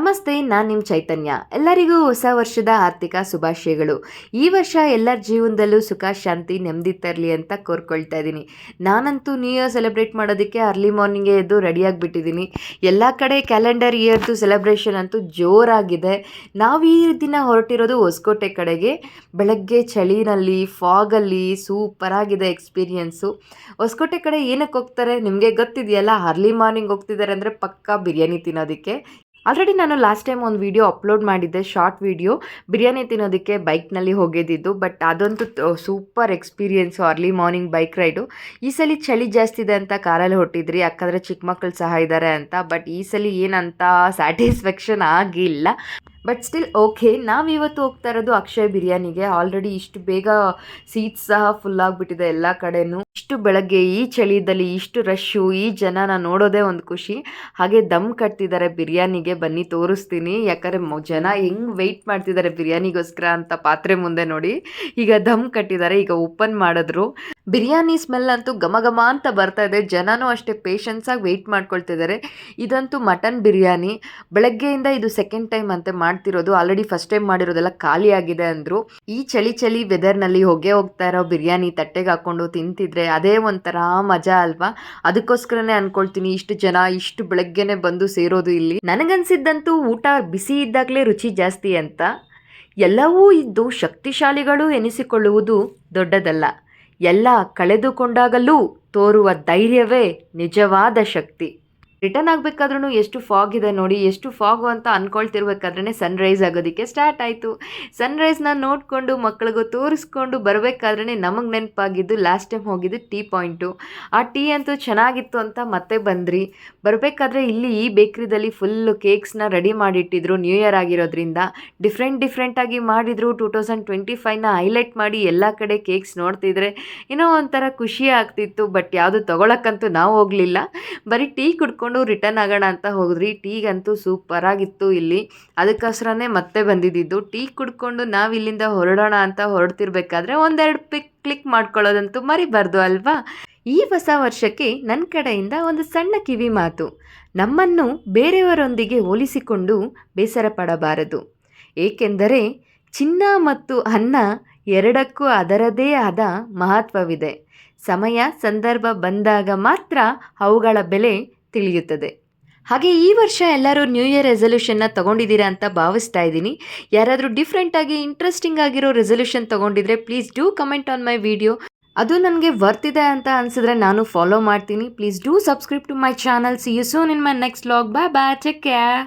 ನಮಸ್ತೆ, ನಾನು ನಿಮ್ಮ ಚೈತನ್ಯ. ಎಲ್ಲರಿಗೂ ಹೊಸ ವರ್ಷದ ಆರ್ಥಿಕ ಶುಭಾಶಯಗಳು. ಈ ವರ್ಷ ಎಲ್ಲರ ಜೀವನದಲ್ಲೂ ಸುಖ, ಶಾಂತಿ, ನೆಮ್ಮದಿ ತರಲಿ ಅಂತ ಕೋರ್ಕೊಳ್ತಾ ಇದ್ದೀನಿ. ನಾನಂತೂ ನ್ಯೂ ಇಯರ್ ಸೆಲೆಬ್ರೇಟ್ ಮಾಡೋದಕ್ಕೆ ಅರ್ಲಿ ಮಾರ್ನಿಂಗೇ ಎದ್ದು ರೆಡಿಯಾಗಿಬಿಟ್ಟಿದ್ದೀನಿ. ಎಲ್ಲ ಕಡೆ ಕ್ಯಾಲೆಂಡರ್ ಇಯರ್ದು ಸೆಲೆಬ್ರೇಷನ್ ಅಂತೂ ಜೋರಾಗಿದೆ. ನಾವು ಈ ದಿನ ಹೊರಟಿರೋದು ಹೊಸಕೋಟೆ ಕಡೆಗೆ. ಬೆಳಗ್ಗೆ ಚಳಿನಲ್ಲಿ, ಫಾಗಲ್ಲಿ ಸೂಪರಾಗಿದೆ ಎಕ್ಸ್ಪೀರಿಯೆನ್ಸು. ಹೊಸಕೋಟೆ ಕಡೆ ಏನಕ್ಕೆ ಹೋಗ್ತಾರೆ ನಿಮಗೆ ಗೊತ್ತಿದೆಯಲ್ಲ. ಅರ್ಲಿ ಮಾರ್ನಿಂಗ್ ಹೋಗ್ತಿದ್ದಾರೆ ಅಂದರೆ ಪಕ್ಕಾ ಬಿರಿಯಾನಿ ತಿನ್ನೋದಕ್ಕೆ. ಆಲ್ರೆಡಿ ನಾನು ಲಾಸ್ಟ್ ಟೈಮ್ ಒಂದು ವಿಡಿಯೋ ಅಪ್ಲೋಡ್ ಮಾಡಿದ್ದೆ, ಶಾರ್ಟ್ ವಿಡಿಯೋ, ಬಿರಿಯಾನಿ ತಿನ್ನೋದಕ್ಕೆ ಬೈಕ್ನಲ್ಲಿ ಹೋಗಿದ್ದಿದ್ದು. ಬಟ್ ಅದಂತೂ super experience, early morning bike raid. ಈ ಸಲ ಚಳಿ ಜಾಸ್ತಿ ಇದೆ ಅಂತ ಕಾರಲ್ಲಿ ಹೊಟ್ಟಿದ್ರಿ, ಯಾಕಂದರೆ ಚಿಕ್ಕ ಮಕ್ಕಳು ಸಹ ಇದ್ದಾರೆ ಅಂತ. ಬಟ್ ಈ ಸಲ ಏನಂತ ಸ್ಯಾಟಿಸ್ಫ್ಯಾಕ್ಷನ್ ಆಗಿಲ್ಲ. But still okay. ನಾವಿವತ್ತು ಹೋಗ್ತಾ ಇರೋದು ಅಕ್ಷಯ್ ಬಿರಿಯಾನಿಗೆ. ಆಲ್ರೆಡಿ ಇಷ್ಟು ಬೇಗ ಸೀಟ್ಸ್ ಸಹ ಫುಲ್ ಆಗಿಬಿಟ್ಟಿದೆ ಎಲ್ಲ ಕಡೆನೂ. ಇಷ್ಟು ಬೆಳಗ್ಗೆ ಈ ಚಳಿದಲ್ಲಿ ಇಷ್ಟು ರಶ್ಶು, ಈ ಜನನ ನೋಡೋದೇ ಒಂದು ಖುಷಿ. ಹಾಗೆ ದಮ್ ಕಟ್ತಿದ್ದಾರೆ ಬಿರಿಯಾನಿಗೆ, ಬನ್ನಿ ತೋರಿಸ್ತೀನಿ. ಯಾಕಂದರೆ ಜನ ಹೆಂಗೆ ವೆಯ್ಟ್ ಮಾಡ್ತಿದ್ದಾರೆ ಬಿರಿಯಾನಿಗೋಸ್ಕರ ಅಂತ ಪಾತ್ರೆ ಮುಂದೆ ನೋಡಿ. ಈಗ ದಮ್ ಕಟ್ಟಿದ್ದಾರೆ, ಈಗ ಓಪನ್ ಮಾಡಿದ್ರು. ಬಿರಿಯಾನಿ ಸ್ಮೆಲ್ ಅಂತೂ ಘಮ ಘಮ ಅಂತ ಬರ್ತಾ ಇದೆ. ಜನನೂ ಅಷ್ಟೇ ಪೇಷನ್ಸಾಗಿ ವೆಯ್ಟ್ ಮಾಡ್ಕೊಳ್ತಿದ್ದಾರೆ. ಇದಂತೂ ಮಟನ್ ಬಿರಿಯಾನಿ. ಬೆಳಗ್ಗೆಯಿಂದ ಇದು ಸೆಕೆಂಡ್ ಟೈಮ್ ಅಂತೆ ಮಾಡ್ತಿರೋದು. ಆಲ್ರೆಡಿ ಫಸ್ಟ್ ಟೈಮ್ ಮಾಡಿರೋದೆಲ್ಲ ಖಾಲಿ ಆಗಿದೆ ಅಂದರು. ಈ ಚಳಿ ವೆದರ್ನಲ್ಲಿ ಹೋಗ್ತಾ ಇರೋ ಬಿರಿಯಾನಿ ತಟ್ಟೆಗೆ ಹಾಕ್ಕೊಂಡು ತಿಂತಿದ್ರೆ ಅದೇ ಒಂಥರ ಮಜಾ ಅಲ್ವಾ. ಅದಕ್ಕೋಸ್ಕರನೇ ಅನ್ಕೊಳ್ತೀನಿ ಇಷ್ಟು ಜನ ಇಷ್ಟು ಬೆಳಗ್ಗೆನೆ ಬಂದು ಸೇರೋದು ಇಲ್ಲಿ. ನನಗನ್ಸಿದ್ದಂತೂ ಊಟ ಬಿಸಿ ಇದ್ದಾಗಲೇ ರುಚಿ ಜಾಸ್ತಿ ಅಂತ. ಎಲ್ಲವೂ ಇದ್ದು ಶಕ್ತಿಶಾಲಿಗಳು ಎನಿಸಿಕೊಳ್ಳುವುದು ದೊಡ್ಡದಲ್ಲ, ಎಲ್ಲ ಕಳೆದುಕೊಂಡಾಗಲೂ ತೋರುವ ಧೈರ್ಯವೇ ನಿಜವಾದ ಶಕ್ತಿ. ರಿಟರ್ನ್ ಆಗಬೇಕಾದ್ರೂ ಎಷ್ಟು ಫಾಗ್ ಇದೆ ನೋಡಿ. ಎಷ್ಟು ಫಾಗು ಅಂತ ಅಂದ್ಕೊಳ್ತಿರ್ಬೇಕಾದ್ರೇ ಸನ್ರೈಸ್ ಆಗೋದಕ್ಕೆ ಸ್ಟಾರ್ಟ್ ಆಯಿತು. ಸನ್ರೈಸ್ನ ನೋಡಿಕೊಂಡು ಮಕ್ಕಳಿಗೂ ತೋರಿಸ್ಕೊಂಡು ಬರಬೇಕಾದ್ರೇ ನಮಗೆ ನೆನಪಾಗಿದ್ದು ಲಾಸ್ಟ್ ಟೈಮ್ ಹೋಗಿದ್ದು ಟೀ ಪಾಯಿಂಟು. ಆ ಟೀ ಅಂತೂ ಚೆನ್ನಾಗಿತ್ತು ಅಂತ ಮತ್ತೆ ಬಂದ್ರಿ. ಬರಬೇಕಾದ್ರೆ ಇಲ್ಲಿ ಈ ಬೇಕ್ರಿದಲ್ಲಿ ಫುಲ್ಲು ಕೇಕ್ಸ್ನ ರೆಡಿ ಮಾಡಿಟ್ಟಿದ್ರು. ನ್ಯೂ ಇಯರ್ ಆಗಿರೋದ್ರಿಂದ ಡಿಫ್ರೆಂಟಾಗಿ ಮಾಡಿದರು. 2025ನ ಹೈಲೈಟ್ ಮಾಡಿ ಎಲ್ಲ ಕಡೆ ಕೇಕ್ಸ್ ನೋಡ್ತಿದ್ರೆ ಏನೋ ಒಂಥರ ಖುಷಿ ಆಗ್ತಿತ್ತು. ಬಟ್ ಯಾವುದು ತೊಗೊಳಕ್ಕಂತೂ ನಾವು ಹೋಗಲಿಲ್ಲ. ಬರೀ ಟೀ ಕುಡ್ಕೊಂಡು ರಿಟರ್ನ್ ಆಗೋಣ ಅಂತ ಹೋದ್ರಿ. ಟೀಗಂತೂ ಸೂಪರಾಗಿತ್ತು ಇಲ್ಲಿ. ಅದಕ್ಕೋಸ್ಕರನೇ ಮತ್ತೆ ಬಂದಿದ್ದು. ಟೀ ಕುಡ್ಕೊಂಡು ನಾವು ಇಲ್ಲಿಂದ ಹೊರಡೋಣ ಅಂತ ಹೊರಡ್ತಿರ್ಬೇಕಾದ್ರೆ ಒಂದೆರಡು ಕ್ಲಿಕ್ ಮಾಡ್ಕೊಳ್ಳೋದಂತೂ ಮರಿಬಾರ್ದು ಅಲ್ವಾ. ಈ ಹೊಸ ವರ್ಷಕ್ಕೆ ನನ್ನ ಕಡೆಯಿಂದ ಒಂದು ಸಣ್ಣ ಕಿವಿ ಮಾತು. ನಮ್ಮನ್ನು ಬೇರೆಯವರೊಂದಿಗೆ ಹೋಲಿಸಿಕೊಂಡು ಬೇಸರ ಪಡಬಾರದು. ಏಕೆಂದರೆ ಚಿನ್ನ ಮತ್ತು ಅನ್ನ ಎರಡಕ್ಕೂ ಅದರದೇ ಆದ ಮಹತ್ವವಿದೆ. ಸಮಯ ಸಂದರ್ಭ ಬಂದಾಗ ಮಾತ್ರ ಅವುಗಳ ಬೆಲೆ ತಿಳಿಯುತ್ತದೆ. ಹಾಗೆ ಈ ವರ್ಷ ಎಲ್ಲರೂ ನ್ಯೂ ಇಯರ್ ರೆಸಲ್ಯೂಷನ್ನ ತೊಗೊಂಡಿದ್ದೀರಾ ಅಂತ ಭಾವಿಸ್ತಾ ಇದ್ದೀನಿ. ಯಾರಾದರೂ ಡಿಫ್ರೆಂಟಾಗಿ ಇಂಟ್ರೆಸ್ಟಿಂಗ್ ಆಗಿರೋ ರೆಸಲ್ಯೂಷನ್ ತೊಗೊಂಡಿದ್ರೆ please do comment on my video. ಅದು ನನಗೆ ವರ್ತಿದೆ ಅಂತ ಅನಿಸಿದ್ರೆ ನಾನು ಫಾಲೋ ಮಾಡ್ತೀನಿ. Please do subscribe to my channel. See you soon in my next vlog. Bye bye, take care.